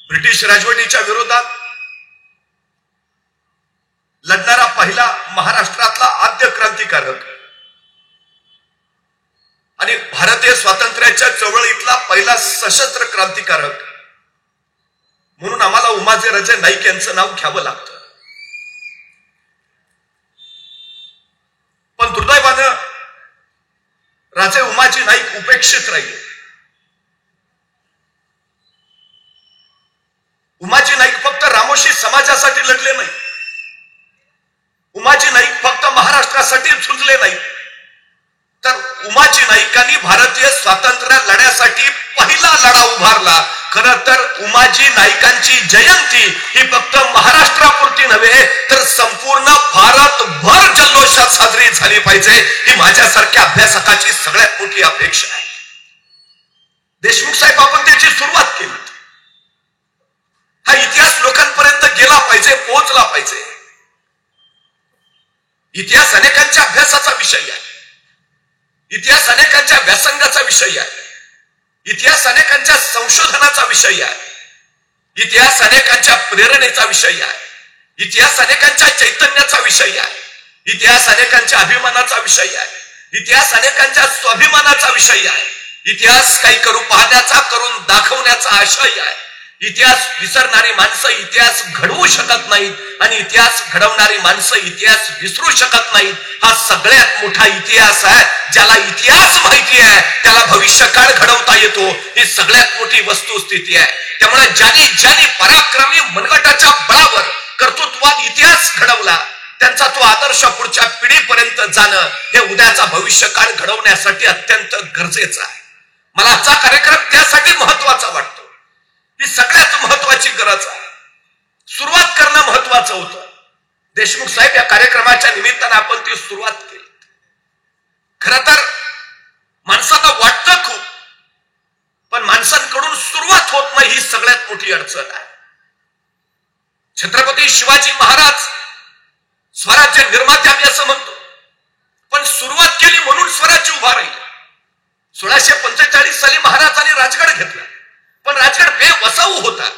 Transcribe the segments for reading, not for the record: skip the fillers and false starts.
British राजवटीच्या विरोधात लढणारा पहिला महाराष्ट्रातला आद्य क्रांतिकारक आणि भारतीय स्वातंत्र्याच्या चळवळीतला पहिला सशस्त्र क्रांतिकारक म्हणून आम्हाला उमाजीराजे नाईक यांचं नाव घ्यावं लागतं. पण दुर्दैवानं राजे उमाजी नाईक उपेक्षित राहिले. उमाजी नाईक फक्त रामोशी समाजासाठी लढले नाही. उमाजी नाईक फक्त महाराष्ट्रासाठी झुंजले नाही, तर उमाजी नाईकांनी भारतीय स्वातंत्र्य लढ्यासाठी पहिला लढा उभारला. खरं तर उमाजी नाईकांची जयंती ही फक्त महाराष्ट्रापुरती नव्हे तर संपूर्ण भारतभर जल्लोषात साजरी झाली पाहिजे, ही माझ्यासारख्या अभ्यासकाची सगळ्यात मोठी अपेक्षा आहे. देशमुख साहेब, आपण त्याची सुरुवात केली. हा इतिहास लोकांपर्यंत गेला पाहिजे, पोहोचला पाहिजे. इतिहास अनेकांच्या अभ्यासाचा विषय आहे. इतिहास अनेकांच्या व्यासंगाचा विषय आहे. इतिहास अनेकांच्या संशोधनाचा विषय आहे. इतिहास अनेकांच्या प्रेरणेचा विषय आहे. इतिहास अनेकांच्या चैतन्याचा विषय आहे. इतिहास अनेकांच्या अभिमानाचा विषय आहे. इतिहास अनेकांच्या स्वाभिमानाचा विषय आहे. इतिहास काही करू पाहण्याचा, करून दाखवण्याचा आशय आहे. इतिहास विसरणारी माणसं इतिहास घडवू शकत नाहीत आणि इतिहास घडवणारी माणसं इतिहास विसरू शकत नाहीत. हा सगळ्यात मोठा इतिहास आहे. ज्याला इतिहास माहिती आहे त्याला भविष्यकाळ घडवता येतो, ही सगळ्यात मोठी वस्तुस्थिती आहे. त्यामुळे ज्यांनी पराक्रमी मनगटाच्या बळावर कर्तृत्वात इतिहास घडवला त्यांचा तो आदर्श पुढच्या पिढीपर्यंत जाणं हे उद्याचा भविष्यकाळ घडवण्यासाठी अत्यंत गरजेचं आहे. मला आजचा कार्यक्रम त्यासाठी महत्वाचा वाटतो. ही सगळ्यात महत्वाची गरज आहे. सुरुवात करणं महत्वाचं होतं. देशमुख साहेब, या कार्यक्रमाच्या निमित्तानं आपण ती सुरुवात केली. खरं तर माणसाला वाटतं खूप, पण माणसांकडून सुरुवात होत नाही, ही सगळ्यात मोठी अडचण आहे. छत्रपती शिवाजी महाराज स्वराज्य निर्माते आम्ही असं म्हणतो, पण सुरुवात केली म्हणून स्वराज्य उभा राहिलं. 1645 साली महाराजांनी राजगड घेतला, पण राजगड बेवसाऊ होता.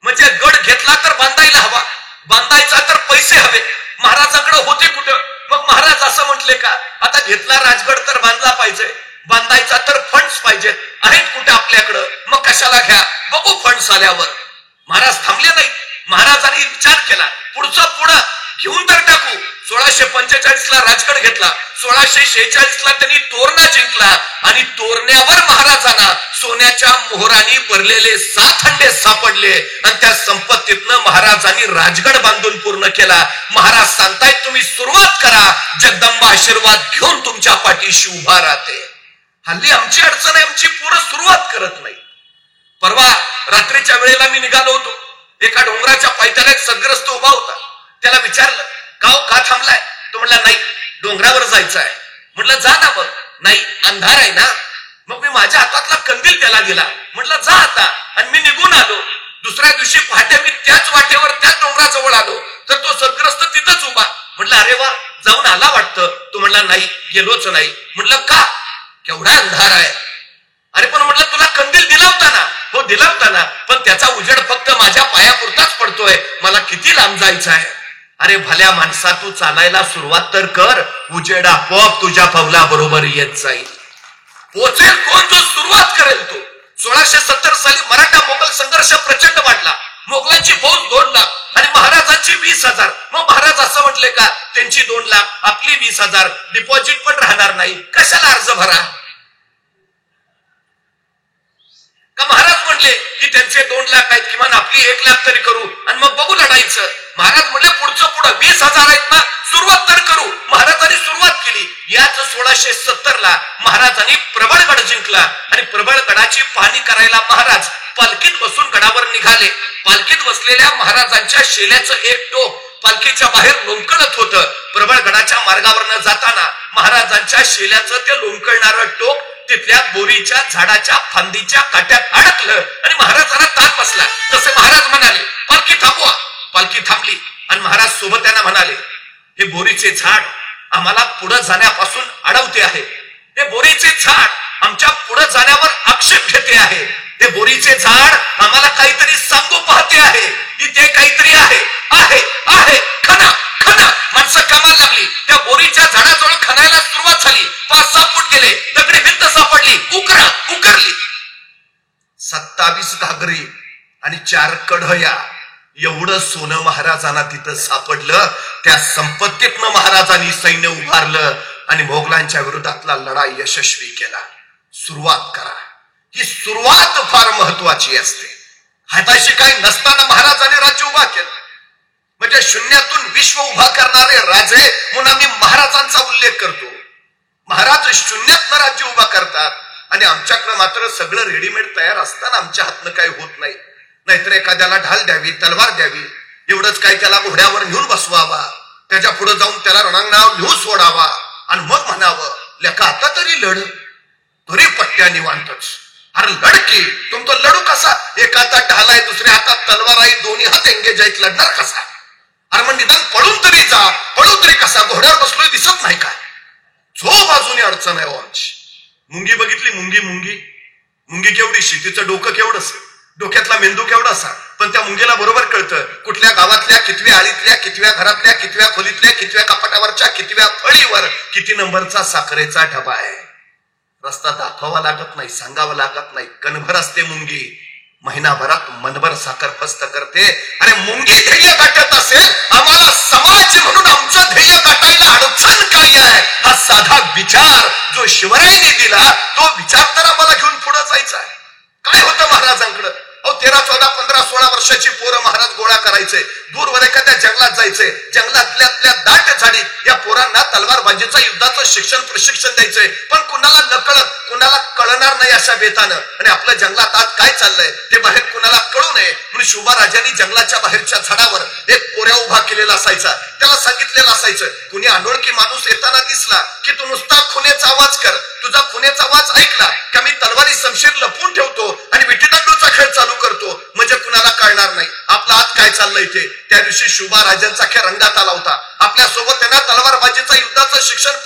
म्हणजे गड घेतला तर बांधायला हवा, बांधायचा तर पैसे हवे. महाराजांकडे होते कुठं? मग महाराज असं म्हटले का, आता घेतला राजगड तर बांधला पाहिजे, बांधायचा तर फंड्स पाहिजेत, आहेत कुठे आपल्याकडं, मग कशाला घ्या, बघू फंड्स आल्यावर. महाराज थांबले नाही. महाराजांनी विचार केला, पुढचं पुढं घेऊन तर टाकू. 1645 ला राजगड घेतला, 1646 ला त्यांनी तोरणा जिंकला आणि तोरण्यावर महाराजांना सोन्याच्या मोहरांनी भरलेले 7 हंडे सापडले आणि त्या संपत्तीतनं महाराजांनी राजगड बांधून पूर्ण केला. महाराज सांगतायत तुम्ही सुरुवात करा, जगदंबा आशीर्वाद घेऊन तुमच्या पाठीशी उभा राहते. हल्ली आमची अडचण आहे, आमची पूर्ण सुरुवात करत नाही. परवा रात्रीच्या वेळेला मी निघालो होतो. एका डोंगराच्या पायथ्याला एक सद्ग्रस्त उभा होता. त्याला विचारलं, का थांबलाय? तो म्हणला, नाही, डोंगरावर जायचं आहे. म्हटलं, जा ना. मग नाही, अंधार आहे ना. मग मी माझ्या हातातला कंदील त्याला दिला. म्हटलं, जा आता. आणि मी निघून आलो. दुसऱ्या दिवशी पहाटे मी त्याच वाटेवर त्याच डोंगराजवळ आलो तर तो सद्ग्रस्त तिथंच उभा. म्हटलं, अरे वा, जाऊन आला वाटतं. तो म्हणला, नाही, गेलोच नाही. म्हटलं, का? केवढा अंधार आहे. अरे पण म्हटलं, तुला कंदील दिला होता ना. हो, दिला होता ना, पण त्याचा उजेड फक्त माझ्या पायापुरताच पडतोय, मला किती लांब जायचं आहे. अरे भल्या माणसा, तू चालायला सुरुवात तर कर, उजेड आपोआप तुझ्या पावलाबरोबर येत जाईल. पोचेल कोण? जो सुरुवात करेल तो. 1670 साली मराठा मोगल संघर्ष प्रचंड वाढला. मोगलांची फौज 2 लाख आणि महाराजांची 20,000. मग महाराज असं म्हटले का, त्यांची 2 लाख, आपली 20,000, डिपॉझिट पण राहणार नाही, कशाला अर्ज भरा? का महाराज म्हणले की त्यांचे 2 लाख आहेत, किमान आपली 1 लाख तरी करू आणि मग बघू लढायचं? महाराज म्हणले, पुढचं पुढं 20,000 आहेत ना, सुरुवात तर करू. महाराजांनी सुरुवात केली. याच 1670 ला महाराजांनी प्रबळगड जिंकला आणि प्रबळगडाची पाहणी करायला महाराज पालखीत बसून गडावर निघाले. पालखीत बसलेल्या महाराजांच्या शेल्याचं एक टोक पालखीच्या बाहेर लोंबकळत होतं. प्रबळगडाच्या मार्गावरनं जाताना महाराजांच्या शेल्याचं ते लोंबकळणारं टोक तिथल्या बोरीच्या झाडाच्या फांदीच्या काट्यात अडकलं आणि महाराजांना ताण बसला. तसे महाराज म्हणाले, पालखी थांबवा. पालखी थांबली आणि महाराज सोबत त्यांना म्हणाले, हे बोरीचे झाड आम्हाला पुढे जाण्यापासून अडवते आहे. हे बोरीचे झाड आमच्या पुढे जाण्यावर आक्षेप घेते आहे. ते बोरीचे झाड आम्हाला काहीतरी सांगू पाहते आहे, इथे काहीतरी आहे आहे आहे खना खना. माणसं कामाला लागली, त्या बोरीच्या झाडाजवळ खणायला सुरुवात झाली. 5-6 फूट गेले, दगडी भिंत सापडली, उकरली. 27 घागरी आणि 4 कढया एवढं सोनं महाराजांना तिथं सापडलं. त्या संपत्तीतनं महाराजांनी सैन्य उभारलं आणि मोगलांच्या विरोधातला लढा यशस्वी केला. सुरुवात करा, ही सुरुवात फार महत्वाची असते. हाताशी काही नसताना महाराजांनी राज्य उभा केलं. म्हणजे शून्यातून विश्व उभा करणारे राजे म्हणून आम्ही महाराजांचा उल्लेख करतो. महाराज शून्यातनं राज्य उभा करतात आणि आमच्याकडे मात्र सगळं रेडीमेड तयार असताना आमच्या हातनं काही होत नाही. नाहीतर एखाद्याला ढाल द्यावी, तलवार द्यावी, एवढंच काय त्याला घोड्यावर घेऊन बसवावा, त्याच्या पुढे जाऊन त्याला रणांगणावर घेऊन सोडावा आणि मग म्हणावं लेका आता तरी लढ, तरी पट्ट्या निवांतच. अरे लढकी तुमचा लढू कसा? एक हातात ढाल आहे, दुसऱ्या हातात तलवार आहे, दोन्ही हात एंगेज आहेत, लढणार कसा? अरे मग निदान पळून तरी जा, पळून तरी कसा? घोड्यावर बसलोय दिसत नाही काय? जो बाजूने अडचण आहे आमची. मुंगी बघितली, मुंगी केवढीशी, तिचं डोकं केवढंच, डोक्यातला मेंदू केवढासा. पण त्या मुंगीला बरोबर कळतं कुठल्या गावातल्या कितव्या आळीतल्या, कितव्या घरातल्या, कितव्या खोलीतल्या, कितव्या कपाटावरच्या, कितव्या फळीवर किती नंबरचा साखरेचा डबा आहे. रस्ता दाखवावा लागत नाही, सांगावं लागत नाही. कणभर असते मुंगी, महिनाभरात मनभर साखर फस्त करते. अरे मुंगी ध्येय गाठत असेल, आम्हाला समाज म्हणून आमचं ध्येय गाठायला अडचण काय आहे? हा साधा विचार जो शिवरायांनी दिला, तो विचार तर आम्हाला घेऊन पुढे जायचा आहे. काय होतं महाराजांकडं? 13, 14, 15, 16 वर्षाची पोरं महाराज गोळा करायचे, दूरवर एखाद्या जंगलात जायचे, जंगलातल्या दाट झाडीत या पोरांना तलवारबाजीचा युद्धाचं प्रशिक्षण द्यायचंय. पण कुणाला नकळत, कुणाला कळणार नाही अशा बेतानं. आणि आपल्या जंगलात आज काय चाललंय ते बाहेर कुणाला कळू नये म्हणून शिवराजांनी जंगलाच्या बाहेरच्या झाडावर एक पोऱ्या उभा केलेला असायचा. त्याला सांगितलेलं असायचं, कुणी अनोळखी माणूस येताना दिसला की तू नुसता खुनेचा आवाज कर. तुझा खुनेचा आवाज ऐकला का मी तलवारी शमशीर लपवून ठेवतो आणि विटीदांडूचा खेळ चालू करतो, म्हणजे कुणाला कळणार नाही आपला आत काय चाललंय ते. त्या दिवशी शिवराजांचा खेळ रंगात आला होता. आपल्या सोबत त्यांना तलवारबाजीचा युद्धाचं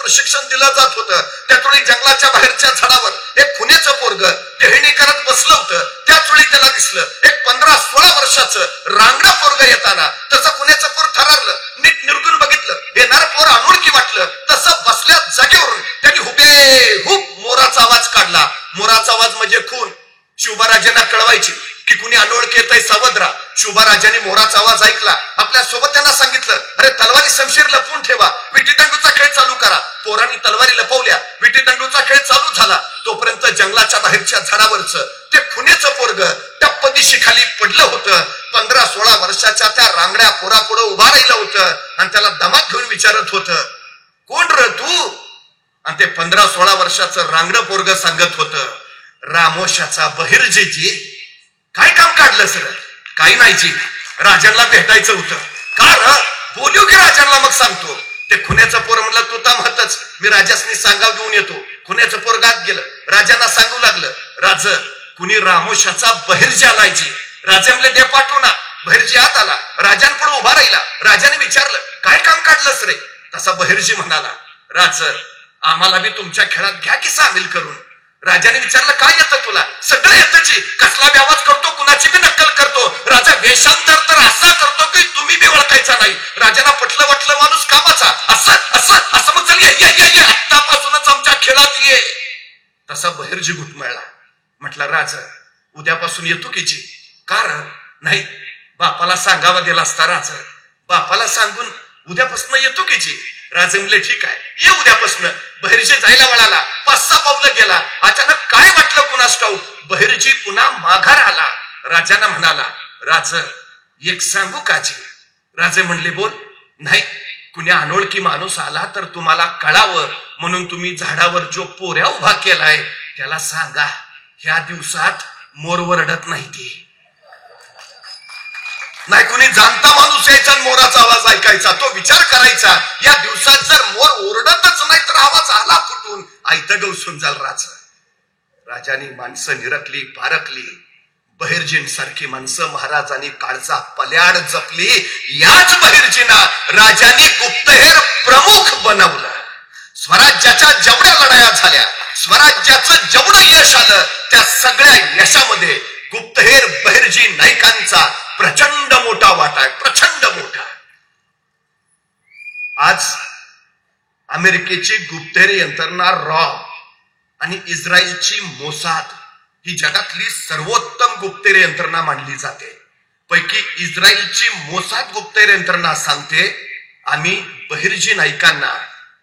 प्रशिक्षण दिलं जात होतं. त्यावेळी जंगलाच्या बाहेरच्या झाडावर एक खुनेचं पोरग टेहणी करत बसलं होतं. त्याच वेळी त्याला दिसलं एक 15-16 वर्षाचं रांगडा पोरग येताना. तसं खुनेचं पोर ठरवलं, नीट निरगून बघितलं, येणार पोर अनोळखी वाटलं. तसं बसल्या जागेवरून त्यांनी हुबेहूब मोराचा आवाज काढला. मोराचा आवाज म्हणजे खून. शिवराजांना कळवायची की कुणी अनोळखी येतंय, सावध राहा. शिवराजांनी मोराचा आवाज ऐकला, आपल्या सोबत त्यांना सांगितलं, अरे तलवारी शमशीर लपवून ठेवा, विटीदंडूचा खेळ चालू करा. पोरांनी तलवारी लपवल्या, विटीदंडूचा खेळ चालू झाला. तोपर्यंत जंगलाच्या बाहेरच्या झाडावरचं ते खुनेचं पोरग टप्प दिशी खाली पडलं होतं. 15-16 वर्षाच्या त्या रांगड्या पोरापुढं उभा राहिलं होतं आणि त्याला दमात घेऊन विचारत होतं, कोण र तू? आणि ते 15-16 वर्षाचं रांगड पोरग सांगत होतं, रामोशाचा बहिर्जीजी. काय काम काढलं सर? काही नाही जी, राजांना भेटायचं होतं. का बोलू की राजांना? मग सांगतो. ते खुन्याचं पोर म्हणलं, तू तर म्हणतच मी राजासनी सांगाव घेऊन येतो. खुन्याचं पोर गात गेलं, राजांना सांगू लागलं, राज कुणी रामोशाचा बहिर्जी आलाय जी. राजे म्हणले, दे पाठवू ना. बहिर्जी आत आला, राजांपुढे उभा राहिला. राजाने विचारलं, काय काम काढलंस रे? तसा बहिर्जी म्हणाला, राज आम्हाला बी तुमच्या खेळात घ्या की सामील करून. राजाने विचारलं, काय येतं तुला? सगळं येतं. कसला बी आवाज करतो, कुणाची बी नक्कल करतो. राजा वेषांतर तर असा करतो की तुम्ही बी ओळखायचा नाही. राजाला पटलं वाटलं माणूस कामाचा. असं मग चल ये आतापासूनच आमच्या खेळात ये. तसा बहिर्जी घुटमळला. म्हटलं, राजा उद्यापासून येतो की जी? कारण नाही, बापाला सांगावा दिला असता राजा. बापाला सांगून उद्यापासून येतो की जी? राजे म्हणले, ठीक आहे, ये उद्यापासून. बहिर्जी जायला वळाला, 5-6 पावलं गेला. अचानक काय वाटलं कुणास ठाऊक, बहिर्जी पुन्हा माघार आला. राजांना म्हणाला, राज एक सांगू का जी? राजे म्हणले, बोल. नाही, कुणी अनोळखी माणूस आला तर तुम्हाला कळावं म्हणून तुम्ही झाडावर जो पोऱ्या उभा केलाय त्याला सांगा, ह्या दिवसात मोर वरडत नाही. ते नाही, कुणी जाणता माणूस यायचा मोराचा आवाज ऐकायचा, तो विचार करायचा, या दिवसात जर मोर ओरडतच नाही तर आवाज आला कुठून, आयतं गवसून जाल राजा. राजानी माणसं निरकली, पारखली. बहिर्जींसारखी माणसं महाराजांनी काळचा पल्याड जपली. याच बहिर्जींना राजांनी गुप्तहेर प्रमुख बनवलं. स्वराज्याच्या जेवढ्या लढाया झाल्या, स्वराज्याचं जेवढं यश आलं, त्या सगळ्या यशामध्ये गुप्तहेर बहिर्जी नाईकांचा प्रचंड मोठा वाटा आहे, प्रचंड मोठा. आज अमेरिकेची गुप्तहेर यंत्रणा रॉ आणि इस्रायलची मोसाद ही जगातली सर्वोत्तम गुप्तहेर यंत्रणा मानली जाते. पैकी इस्रायलची मोसाद गुप्तहेर यंत्रणा सांगते, आम्ही बहिर्जी नाईकांना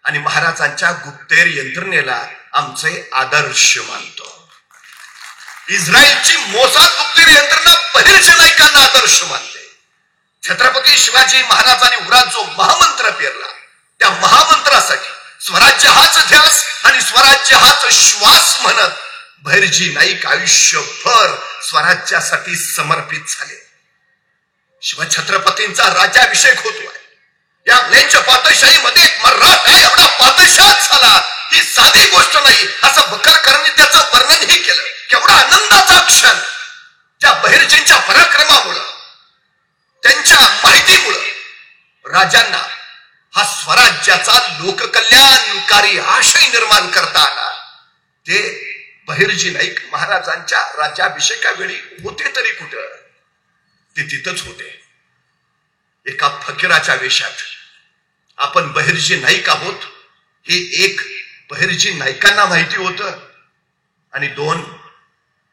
आणि महाराजांच्या गुप्तहेर यंत्रणेला आमचे आदर्श मानतो. इस्रायलची मोसाद गुप्तहेर यंत्रणा बहिर्जी नाईकांना आदर्श मानते. छत्रपती शिवाजी महाराजांनी उरात जो महामंत्र पेरला, त्या महामंत्रासाठी स्वराज्य हाच ध्यास आणि स्वराज्य हाच श्वास म्हणत बहिर्जी नाईक आयुष्यभर स्वराज्यासाठी समर्पित झाले. शिवछत्रपतींचा राज्याभिषेक होतोय. या इंग्लंडच्या पातशाहीमध्ये मराठा एवढा पातशाह झाला ही साधी गोष्ट नाही, असं बकरकरांनी त्याचं वर्णनही केलं. केवढा आनंदाचा क्षण. ज्या बहिर्जींच्या पराक्रमामुळं, त्यांच्या माहितीमुळं राजांना हा स्वराज्याचा लोककल्याणकारी आशय निर्माण करता आला. ते बहिर्जी नाईक महाराजांच्या राज्याभिषेकावेळी होते तरी कुठं, ते तिथंच होते एका फकीराच्या वेशात. आपण बहिर्जी नाईक आहोत हे एक बहिर्जी नाईकांना माहिती होतं आणि दोन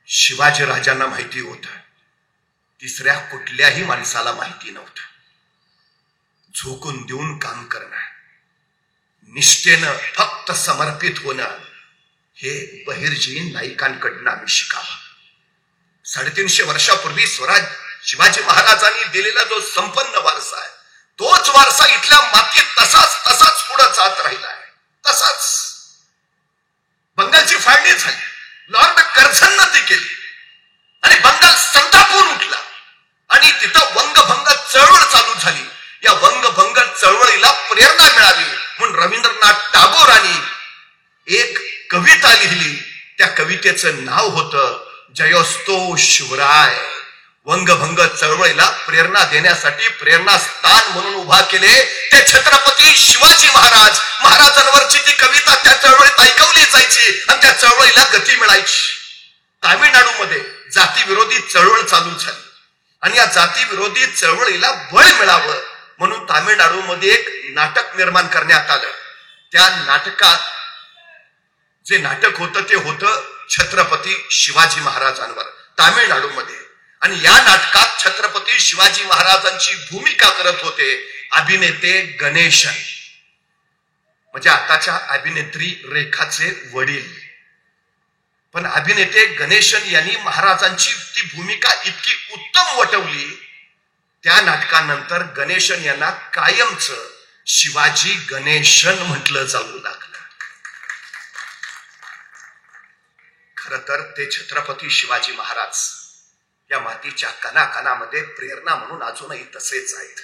शिवाजी राजांना माहिती होतं. तिसऱ्या कुठल्याही माणसाला माहिती नव्हतं. झोकून देऊन काम करणं, निष्ठेनं फक्त समर्पित होणं हे बहिर्जी नाईकांकडनं आम्ही शिकावं. 350 वर्षापूर्वी स्वराज शिवाजी महाराजांनी दिलेला जो संपन्न वारसा आहे, तोच वारसा इथल्या मातीत तसाच पुढे जात राहिला आहे. तसाच बंगालची फाळणी झाली, लॉर्ड कर्झननं ती केली आणि बंगाल संतापून उठला आणि तिथं वंगभंग चळवळ चालू झाली. या वंगभंग चळवळीला प्रेरणा मिळावी म्हणून रवींद्रनाथ टागोरांनी एक कविता लिहिली. त्या कवितेचं नाव होतं जयोस्तो शिवराय. वंगभंग चळवळीला प्रेरणा देण्यासाठी प्रेरणास्थान म्हणून उभा केले ते छत्रपती शिवाजी महाराज. महाराजांवरची ती कविता त्या चळवळीत ऐकवली जायची आणि त्या चळवळीला गती मिळायची. तामिळनाडूमध्ये जातीविरोधी चळवळ चालू झाली आणि या जातीविरोधी चळवळीला बळ मिळावं म्हणून तामिळनाडूमध्ये एक नाटक निर्माण करण्यात आलं. त्या नाटकात जे नाटक होतं ते होतं छत्रपती शिवाजी महाराजांवर तामिळनाडूमध्ये. आणि या नाटकात छत्रपती शिवाजी महाराजांची भूमिका करत होते अभिनेते गणेशन, म्हणजे आताच्या अभिनेत्री रेखाचे वडील. पण अभिनेते गणेशन यांनी महाराजांची ती भूमिका इतकी उत्तम वटवली, त्या नाटकानंतर गणेशन यांना कायमच शिवाजी गणेशन म्हटलं जाऊ लागलं. खर तर ते छत्रपती शिवाजी महाराज या मातीच्या कणाकणामध्ये प्रेरणा म्हणून अजूनही तसेच आहेत.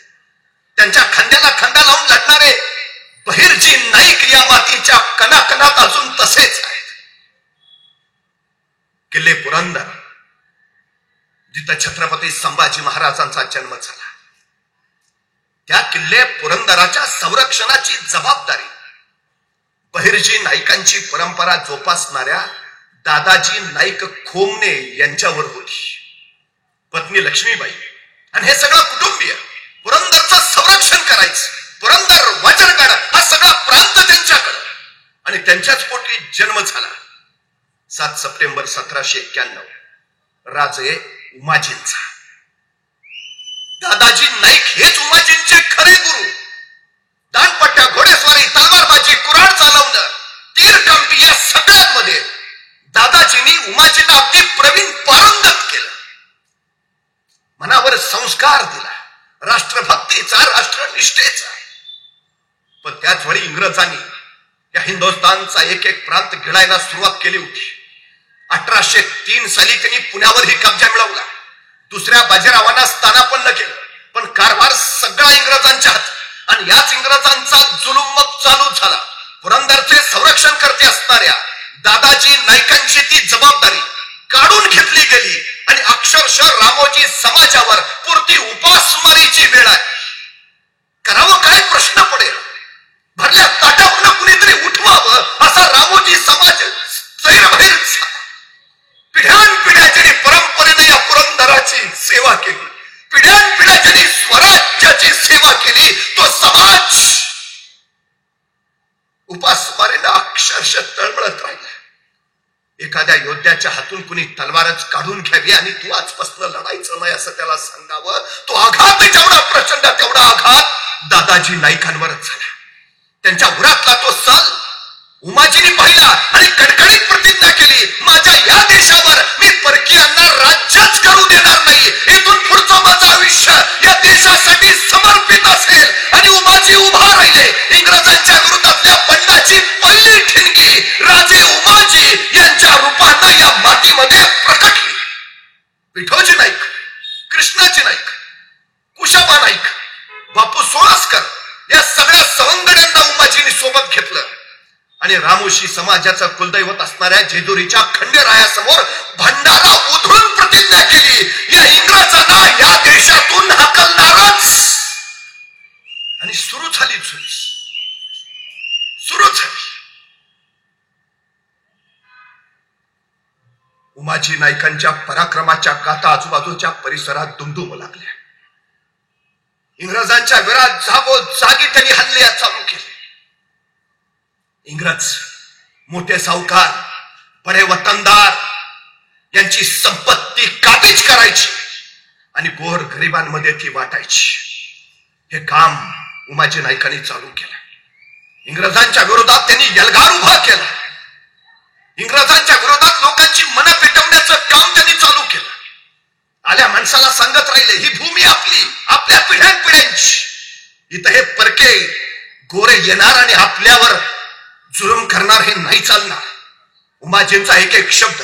त्यांच्या खांद्याला खांदा लावून लढणारे बहिर्जी नाईक या मातीच्या कणाकणात अजून तसेच आहेत. किल्ले पुरंदर जिथं छत्रपती संभाजी महाराजांचा जन्म झाला, त्या किल्ले पुरंदराच्या संरक्षणाची जबाबदारी बहिर्जी नाईकांची परंपरा जोपासणाऱ्या दादाजी नाईक खोमणे यांच्यावर होती. पत्नी लक्ष्मीबाई आणि हे सगळं कुटुंबीय पुरंदरचं संरक्षण करायचं. पुरंदर, वजरगड हा सगळा प्रांत त्यांच्याकडे आणि त्यांच्याच पोटी जन्म झाला. 7 सप्टेंबर 1791 राजे उमाजींचा. दादाजी नाईक हेच उमाजींचे खरे गुरु. दानपट्ट्या, घोडेस्वारी, तलवारबाजी, कुऱ्हाड चालवणं, तीर टमटी या सगळ्यांमध्ये दादाजींनी उमाजींना अगदी प्रवीण पारंगत केलं. मनावर संस्कार दिला, राष्ट्रभक्तीचा, राष्ट्रनिष्ठेचा. पण त्याच वेळी इंग्रजांनी या हिंदुस्थानचा एक एक प्रांत गिळायला सुरुवात केली होती. 1803 साली त्यांनी पुण्यावरही कब्जा मिळवला. दुसऱ्या बाजीरावांना स्थानापन्न केलं, पण कारभार सगळा इंग्रजांच्या हात. आणि याच इंग्रजांचा जुलूम मग चालू झाला. पुरंदरचे संरक्षण करते असणाऱ्या दादाजी नाईकांची ती जबाबदारी काढून घेतली गेली आणि अक्षरशः रामोजी समाजावर पुरती उपासमारीची वेळ आहे. करावं काय प्रश्न पडेल. भरल्या ताटावरनं कुणीतरी उठवावं असा रामोजी समाज जैरभैर झाला. पिढ्यानपिढ्या ज्यांनी परंपरेने या एखाद्या योद्ध्याच्या हातून कुणी तलवारच काढून घ्यावी आणि तू आजपासून लढायचं नाही असं त्याला सांगावं. तो आघात जेवढा प्रचंड तेवढा आघात दादाजी नाईकांवरच झाला. त्यांच्या उरातला तो सल उमाजींनी पाहिला आणि कडकडीत प्रतिज्ञा केली, माझ्या या देशावर मी परकीयांना राज्यच करू देणार नाही. इथून पुढचं माझं आयुष्य या देशासाठी समर्पित असेल. आणि उमाजी उभा राहिले. इंग्रजांच्या विरोधातल्या बंडाची पहिली ठिणगी राजे उमाजी यांच्या रूपानं या मातीमध्ये प्रकटली. विठोजी नाईक, कृष्णाजी नाईक, कुशाबा नाईक, बापू सोळसकर या सगळ्या सवंगड्यांना उमाजींनी सोबत घेतलं आणि रामोशी समाजाचं कुलदैवत असणाऱ्या जेजुरीच्या खंडेरायासमोर भंडारा उधळून प्रतिज्ञा केली, या इंग्रजांना या देशातून हाकलणारच. आणि सुरू झाली झुंज, सुरू झाली. उमाजी नाईकांच्या पराक्रमाच्या गाथा आजूबाजूच्या परिसरात दुमदुमू लागल्या. इंग्रजांच्या विरोधात जागोजागी त्यांनी हल्ले चालू केले. इंग्रज मोठे सावकार, बडे वतनदार यांची संपत्ती काबीज करायची आणि गोर गरिबांमध्ये ती वाटायची. हे काम उमाजी नाईकांनी चालू केलं. इंग्रजांच्या विरोधात त्यांनी एल्गार उभा केला. इंग्रजांच्या विरोधात लोकांची मनं पेटवण्याचं काम त्यांनी चालू केलं. आल्या माणसाला सांगत राहिले, ही भूमी आपली, आपल्या पिढ्यानपिढ्यांची. इथं हे परके गोरे येणार आणि आपल्यावर जुलूम करणार, हे नाही चालणार. उमाजींचा एक एक शब्द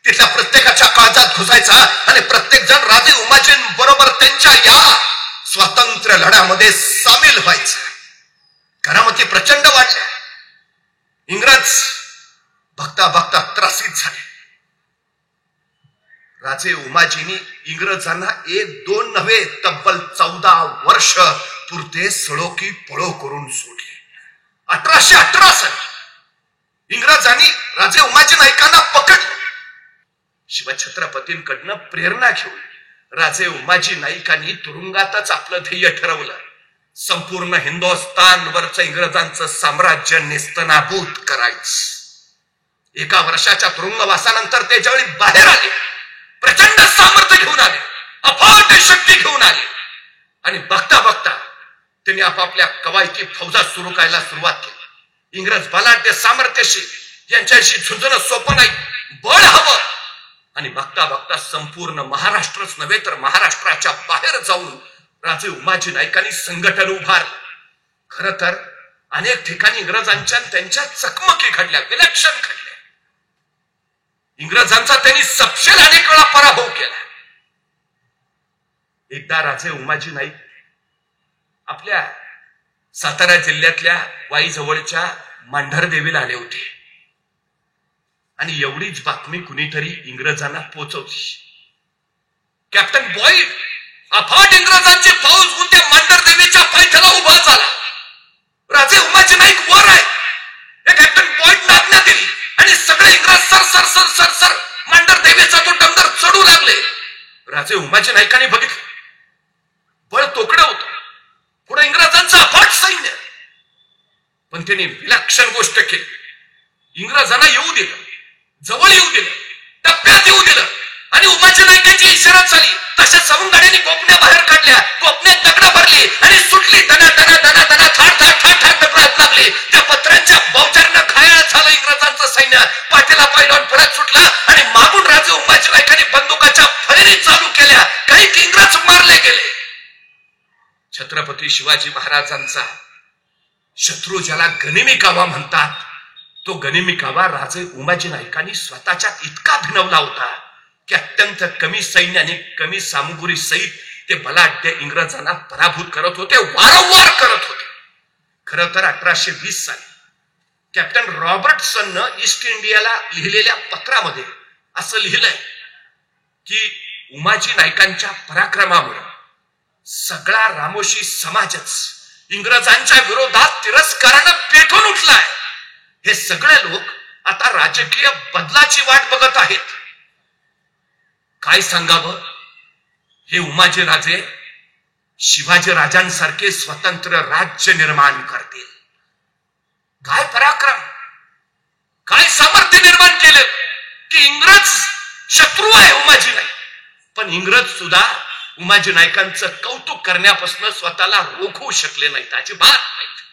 तिथल्या प्रत्येकाच्या काळजात घुसायचा आणि प्रत्येक जण राजे उमाजींबरोबर त्यांच्या या स्वातंत्र्य लढ्यामध्ये सामील व्हायचं. करामती प्रचंड वाढल्या. इंग्रज बघता बघता त्रासित झाले. राजे उमाजींनी इंग्रजांना 1-2 नव्हे तब्बल 14 वर्ष पुरते सळो की पळो करून सोडले. 1818 साली इंग्रजांनी राजे उमाजी नाईकांना पकडलं. शिवछत्रपतींकडनं प्रेरणा घेऊन राजे उमाजी नाईकांनी तुरुंगातच आपलं ध्येय ठरवलं. संपूर्ण हिंदुस्थानवरचं इंग्रजांचं साम्राज्य नेस्तनाबूत करायचं. 1 वर्षाच्या तुरुंगवासानंतर ते ज्यावेळी बाहेर आले, प्रचंड सामर्थ्य घेऊन आले, अफाट शक्ती घेऊन आले आणि बघता बघता त्यांनी आपापल्या कवायती फौजा सुरू करायला सुरुवात केली. इंग्रज बलाढ्य सामर्थ्यशी यांच्याशी झुंजणं सोपं नाही, बळ हवं. आणि बघता बघता संपूर्ण महाराष्ट्रच नव्हे तर महाराष्ट्राच्या बाहेर जाऊन राजे उमाजी नाईकांनी संघटन उभारलं. खर तर अनेक ठिकाणी इंग्रजांच्या त्यांच्या चकमकी घडल्या, विलक्षण घडल्या. इंग्रजांचा त्यांनी सपशेल अनेक वेळा पराभव केला. एकदा राजे उमाजी नाईक आपल्या सातारा जिल्ह्यातल्या वाई जवळच्या मांढरदेवीला आले होते आणि एवढीच बातमी कुणीतरी इंग्रजांना पोहोचवली. कॅप्टन बॉईड अफाट इंग्रजांची फौज होऊन त्या मांढरदेवीच्या पायथ्याला उभा झाला. राजे उमाजी नाईक वर आहे. कॅप्टन बॉईड आज्ञा दिली आणि सगळे इंग्रज sir sir sir sir sir मांढरदेवीचा तो डोंगर चढू लागले. राजे उमाजी नाईकांनी बघितलं, बळ तोकडं होतं, पुढे इंग्रजांचं अफाट सैन्य. पण त्यांनी विलक्षण गोष्ट केली. इंग्रजांना येऊ दिलं, जवळ येऊ दिलं, टप्प्यात येऊ दिलं आणि उमाजी नाईकांची इशारा झाली तशा सवंगड्यांनी गोपण्या बाहेर काढल्या. गोपण्यात दगड भरली आणि सुटली. दना दना दना दना थाट थाट थाट थाट दगडात लागली. त्या पत्र्यांच्या बावचारनं घायाळ झालं इंग्रजांचं सैन्य. पाठीला पाय लावून परत सुटला आणि मागून राजे उमाजी नाईकांनी बंदुकाच्या फैरी चालू केल्या. काही इंग्रज मारले गेले. छत्रपती शिवाजी महाराजांचा शत्रू ज्याला गनिमी कावा म्हणतात, तो गनिमी कावा राजे उमाजी नाईकांनी स्वतःच्यात इतका भिनवला होता की अत्यंत कमी सैन्य आणि कमी सामुग्री सहित ते बलाढ्य इंग्रजांना पराभूत करत होते, वारंवार करत होते. खरं तर 1820 साली कॅप्टन रॉबर्टसननं ईस्ट इंडियाला लिहिलेल्या पत्रामध्ये असं लिहिलंय की उमाजी नाईकांच्या पराक्रमामुळे सगळा रामोशी समाजच इंग्रजांच्या विरोधात तिरस्कारानं पेटून उठलाय. हे सगळे लोक आता राजकीय बदलाची वाट बघत आहेत. काय सांगावं, हे उमाजी राजे शिवाजी राजांसारखे स्वतंत्र राज्य निर्माण करतील. काय पराक्रम, काय सामर्थ्य निर्माण केलं. की इंग्रज शत्रू आहे उमाजी नाईक, पण इंग्रज सुद्धा उमाजी नाईकांचं कौतुक करण्यापासून स्वतःला रोखू शकले नाहीत, अजिबात नाहीत.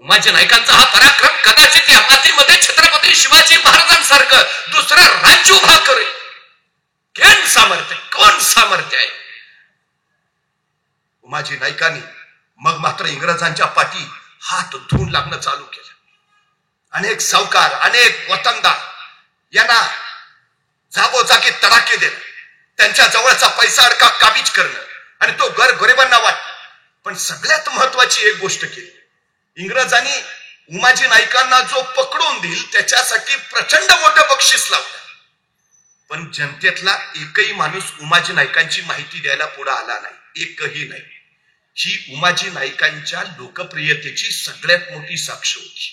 उमाजी नाईकांचा हा पराक्रम कदाचित या मातीमध्ये छत्रपती शिवाजी महाराजांसारखं दुसरं राज्य उभा करेल. कोण सामर्थ्य आहे. उमाजी नाईकांनी मग मात्र इंग्रजांच्या पाठी हात धुवून लागणं चालू केलं. अनेक सावकार, अनेक वतनदार यांना जागोजागी तडाखे देणं, त्यांच्या जवळचा पैसा अडका काबीज करणं आणि तो गरिबांना वाटणं. पण सगळ्यात महत्वाची एक गोष्ट केली. इंग्रजांनी उमाजी नाईकांना जो पकडून देईल त्याच्यासाठी प्रचंड मोठं बक्षीस लावलं. पण जनतेतला एकही माणूस उमाजी नाईकांची माहिती द्यायला पुढे आला नाही, एकही नाही. ही उमाजी नाईकांच्या लोकप्रियतेची सगळ्यात मोठी साक्ष होती.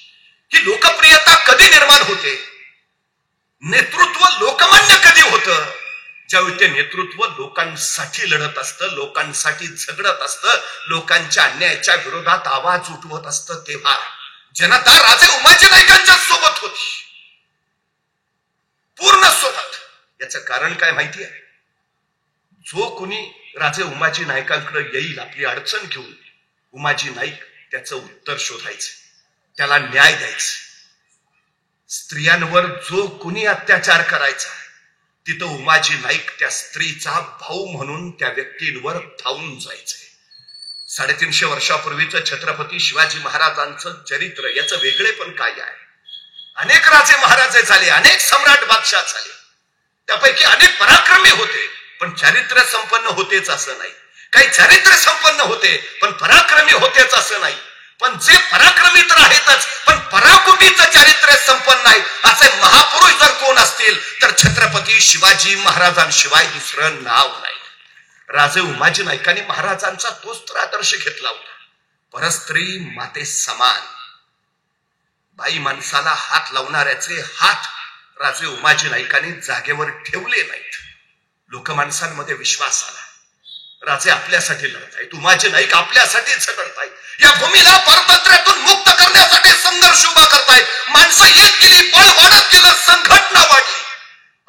ही लोकप्रियता कधी निर्माण होते? नेतृत्व लोकमान्य कधी होतं? ज्यावेळी ते नेतृत्व लोकांसाठी लढत असतं, लोकांसाठी झगडत असतं, लोकांच्या अन्यायाच्या विरोधात आवाज उठवत असतं, तेव्हा जनता राजे उमाजी नाईकांच्या सोबत होती, पूर्ण सोबत. याचं कारण काय माहिती आहे? जो कोणी राजे उमाजी नाईकांकडे येईल आपली अडचण घेऊन, उमाजी नाईक त्याचं उत्तर शोधायचं, त्याला न्याय द्यायचं. स्त्रियांवर जो कोणी अत्याचार करायचा तिथं उमाजी नाईक त्या स्त्रीचा भाऊ म्हणून त्या व्यक्तींवर धावून जायचंय. 350 वर्षापूर्वीचं छत्रपती शिवाजी महाराजांचं चरित्र याचं वेगळे पण काय आहे? अनेक राजे महाराजे झाले, अनेक सम्राट बादशाह झाले, त्यापैकी अनेक पराक्रमी होते, पण चारित्र्य संपन्न होतेच असं नाही. काही चारित्र्य संपन्न होते पण पराक्रमी होतेच असं नाही. पण जे पराक्रमी तर आहेतच, पण पराकुटीचं चारित्र्य संपन्न आहे असे महापुरुष जर कोण असतील तर छत्रपती शिवाजी महाराजांशिवाय दुसरं नाव नाही. राजे उमाजी नाईकांनी महाराजांचा तोच तर आदर्श घेतला होता. परस्त्री माते समान. बाई माणसाला हात लावणाऱ्याचे हात राजे उमाजी नाईकांनी जागेवर ठेवले नाहीत. लोकमानसांमध्ये विश्वास आला. राजे आपल्यासाठी लढतायत, उमाजी नाईक आपल्यासाठी झगडतायत, या भूमीला परतंत्र्यातून मुक्त करण्यासाठी संघर्ष उभा करतायत. माणसं एक केली, बळ वाढत गेलं, संघटना वाढली.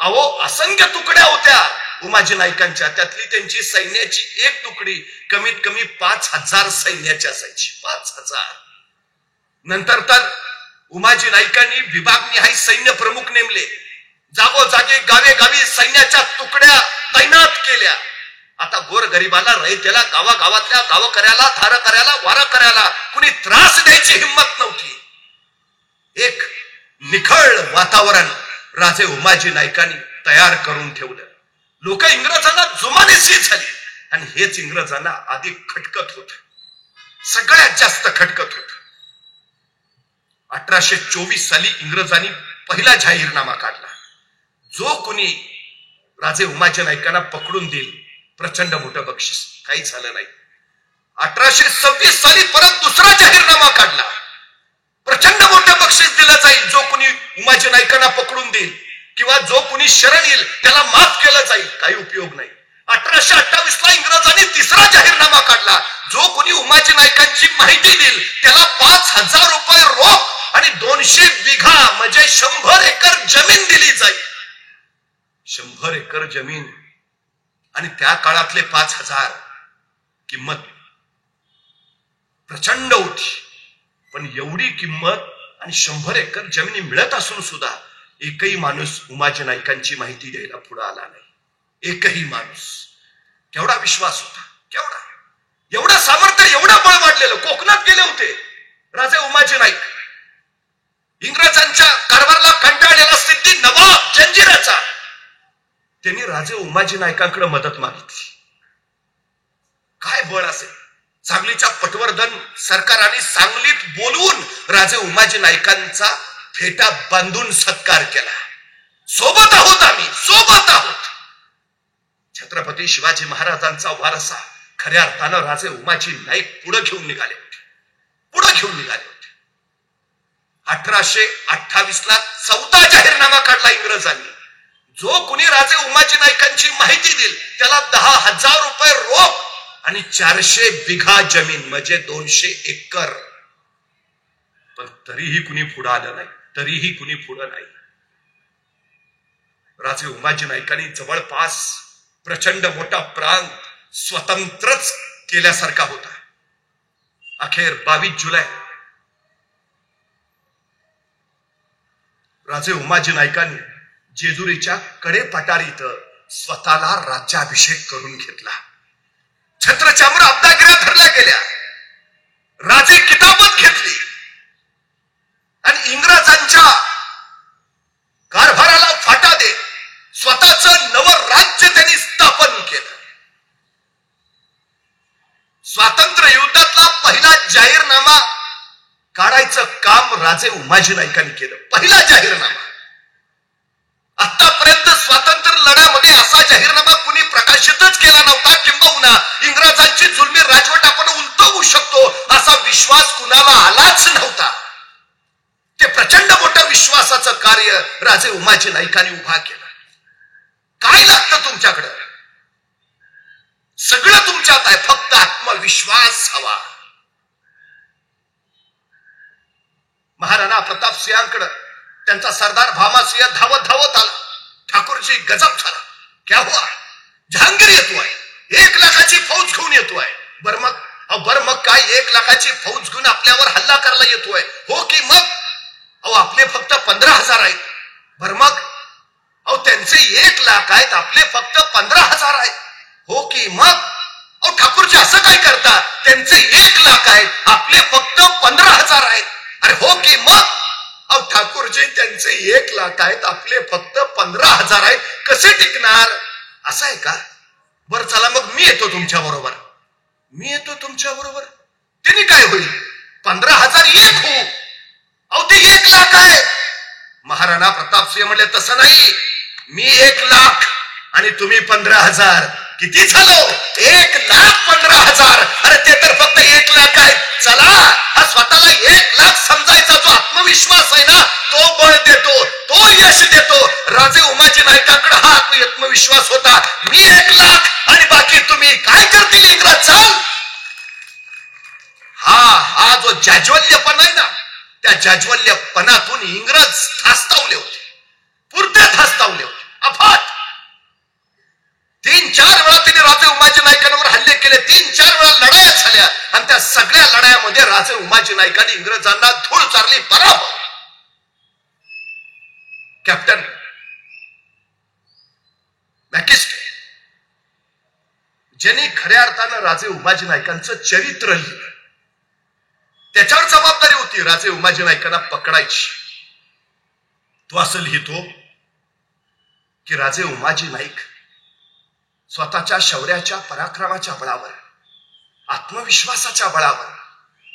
अहो, असंख्य तुकड्या होत्या उमाजी नाईकांच्या, त्यातली त्यांची सैन्याची एक तुकडी कमीत कमी 5000 सैन्याची असायची. 5000. नंतर तर उमाजी नाईकांनी विभागनिहाय सैन्य प्रमुख नेमले, जागोजागी गावे गावी सैन्याच्या तुकड्या तैनात केल्या. आता गोरगरिबाला, रयतेला, गावागावातल्या गावकऱ्याला, धारकऱ्याला, वारकऱ्याला कुणी त्रास द्यायची हिंमत नव्हती. एक निखळ वातावरण राजे उमाजी नाईकांनी तयार करून ठेवलं. लोक इंग्रजांना जुमानेशी झाली आणि हेच इंग्रजांना अधिक खटकत होत, सगळ्यात जास्त खटकत होत. 1824 साली इंग्रजांनी पहिला जाहीरनामा काढला. जो कोणी राजे उमाजी नाईकांना पकडून देईल प्रचंड मोठं बक्षीस. काही झालं नाही. 1826 साली परत दुसरा जाहीरनामा काढला. प्रचंड मोठं बक्षीस दिलं जाईल जो कोणी उमाजी नाईकांना पकडून देईल किंवा जो कोणी शरण येईल त्याला माफ केलं जाईल. काही उपयोग नाही. 1828 ला इंग्रजांनी तिसरा जाहीरनामा काढला. जो कोणी उमाजी नाईकांची माहिती देईल त्याला 5000 रुपये रोख आणि 200 बिघा म्हणजे 100 एकर जमीन दिली जाईल. 100 एकर जमीन आणि त्या काळातले 5000 किंमत प्रचंड होती. पण एवढी किंमत आणि 100 एकर जमिनी मिळत असून सुद्धा एकही माणूस उमाजी नाईकांची माहिती द्यायला पुढे आला नाही. एकही माणूस. केवढा विश्वास होता, केवढा, एवढं सामर्थ्य, एवढं बळ वाढलेलं. कोकणात गेले होते राजे उमाजी नाईक. इंग्रजांच्या कारभाराला कंटाळलेला सिद्धी नवाब जंजिराचा, त्यांनी राजे उमाजी नाईकांकडे मदत मागितली. काय बळ असेल. सांगलीच्या पटवर्धन सरकाराने सांगलीत बोलवून राजे उमाजी नाईकांचा फेटा बांधून सत्कार केला. सोबत आहोत आम्ही, सोबत आहोत. छत्रपती शिवाजी महाराजांचा वारसा खऱ्या अर्थानं राजे उमाजी नाईक पुढे घेऊन निघाले होते, पुढे घेऊन निघाले होते. 1828 ला 4था जाहीरनामा काढला इंग्रजांनी. जो कुणी राजे उमाजी नाईकांची माहिती देईल त्याला 10,000 रुपये रोख आणि 400 बिघा जमीन म्हणजे 200 एकर. पण तरीही कुणी पुढे आलं नाही, तरीही कुणी पुढे नाही. राजे उमाजी नाईकांनी जवळपास प्रचंड मोठा प्रांत स्वतंत्रच केल्यासारखा होता. अखेर 22 जुलै राजे उमाजी नाईकांनी जेजुरीच्या कडेपठार इथं स्वतःला राज्याभिषेक करून घेतला. छत्रचामर अब्दागिऱ्या धरल्या गेल्या, राजे किताबत घेतली आणि इंग्रजांच्या कारभाराला फाटा देत स्वतःचं नवं राज्य त्यांनी स्थापन केलं. स्वातंत्र्य युद्धातला पहिला जाहीरनामा काढायचं काम राजे उमाजी नाईकांनी केलं. पहिला जाहीरनामा. आतापर्यंत स्वातंत्र्य लढ्यामध्ये असा जाहीरनामा कुणी प्रकाशितच केला नव्हता. किंबहुना इंग्रजांची जुलमी राजवट आपण उलटवू शकतो असा विश्वास कुणाला आलाच नव्हता. ते प्रचंड मोठं विश्वासाचं कार्य राजे उमाजी नाईकांनी उभा केलं. काय लागतं तुमच्याकडं? सगळं तुमच्यात आहे, फक्त आत्मविश्वास हवा. महाराणा प्रताप सिंहांकडे त्यांचा सरदार भामासिंह धावत धावत आला. ठाकूरजी गजब झाला. क्या हुआ? जहांगीर येतोय, 1 लाखाची फौज घेऊन येतोय. बरं मग काय 1 लाखाची फौज घेऊन आपल्यावर हल्ला करायला येतोय? हो की मग? आपले फक्त 15,000 आहेत. बरं मग? त्यांचे 1 लाख आहेत, आपले फक्त 15,000 आहेत. हो की मग? ठाकूरजी असं काय करता? त्यांचे 1 लाख आहेत, आपले फक्त 15,000 आहेत. अरे हो की मग? ठाकूरजी त्यांचे 1 लाख आहेत, आपले फक्त 15,000 आहेत. कसे टिकणार? असं आहे का? बरं चला मग मी येतो तुमच्या बरोबर. त्यांनी काय होईल? 15,000 एक होऊ. ते 1 लाख आहे. महाराणा प्रताप सिंह म्हणले तसं नाही, मी 1 लाख आणि तुम्ही 15,000. किती झालो? 1,15,000. अरे ते तर फक्त 1 लाख आहे. चला, हा स्वतःला 1 लाख समजायचा जो आत्मविश्वास आहे ना, तो बळ देतो, तो यश देतो. राजे उमाजी नाईकांकडे हा आत्मविश्वास होता. मी 1 लाख आणि बाकी तुम्ही. काय करतील इंग्रज? चाल. हा जो जाज्वल्यपणा आहे ना, त्या जाज्वल्यपणातून इंग्रज धास्तावले होते, पुरते धास्तावले होते. अफाट 3-4 वेळा त्यांनी राजे उमाजी नाईकांवर हल्ले केले. 3-4 वेळा लढाया झाल्या आणि त्या सगळ्या लढायामध्ये राजे उमाजी नाईकांनी इंग्रजांना धूळ चारली. पराभव. कॅप्टन मॅकिस्टे ज्यांनी खऱ्या अर्थानं राजे उमाजी नाईकांचं चरित्र लिहिलं, त्याच्यावर जबाबदारी होती राजे उमाजी नाईकांना पकडायची. तो असं लिहितो की राजे उमाजी नाईक स्वतःच्या शौर्याच्या पराक्रमाच्या बळावर, आत्मविश्वासाच्या बळावर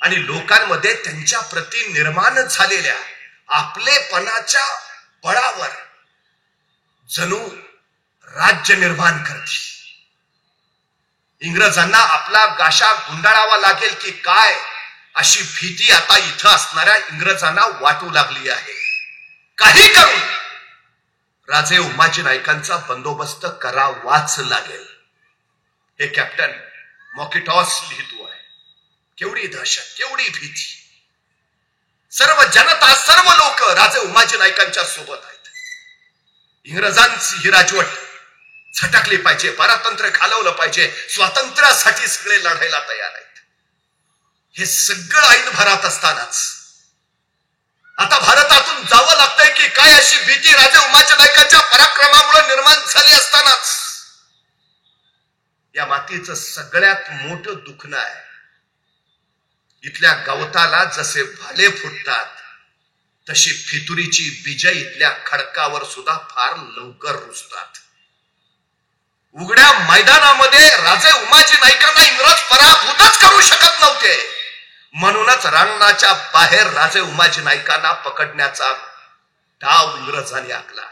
आणि लोकांमध्ये त्यांच्या प्रती निर्माण झालेल्या आपलेपणाच्या बळावर जणू राज्य निर्माण करते. इंग्रजांना आपला गाशा गुंडाळावा लागेल की काय अशी भीती आता इथं असणाऱ्या इंग्रजांना वाटू लागली आहे. काही करून राजे उमाजी नाईकांचा बंदोबस्त करावाच लागेल. हे कॅप्टन मॉकिटॉस लिहितो आहे. केवढी दहशत, केवढी भीती. सर्व जनता, सर्व लोक राजे उमाजी नाईकांच्या सोबत आहेत. इंग्रजांची ही राजवट झटकली पाहिजे, पारतंत्र्य घालवलं पाहिजे, स्वातंत्र्यासाठी सगळे लढायला तयार आहेत. हे सगळं ऐन भरात असतानाच आता भारतातून जावं लागतंय की काय अशी भीती राजे उमाजी नाईकांच्या पराक्रमामुळे निर्माण झाली असतानाच या मातीचं सगळ्यात मोठं दुखणं आहे. इथल्या गवताला जसे भाले फुटतात तशी फितुरीची बीज इथल्या खडकावर सुद्धा फार लवकर रुजतात. उघड्या मैदानामध्ये राजे उमाजी नाईकांना इंग्रज पराभूतच करू शकत नव्हते. म्हणूनच रणाच्या बाहेर राजे उमाजी नाईकांना पकडण्याचा डाव इंग्रजांनी आखला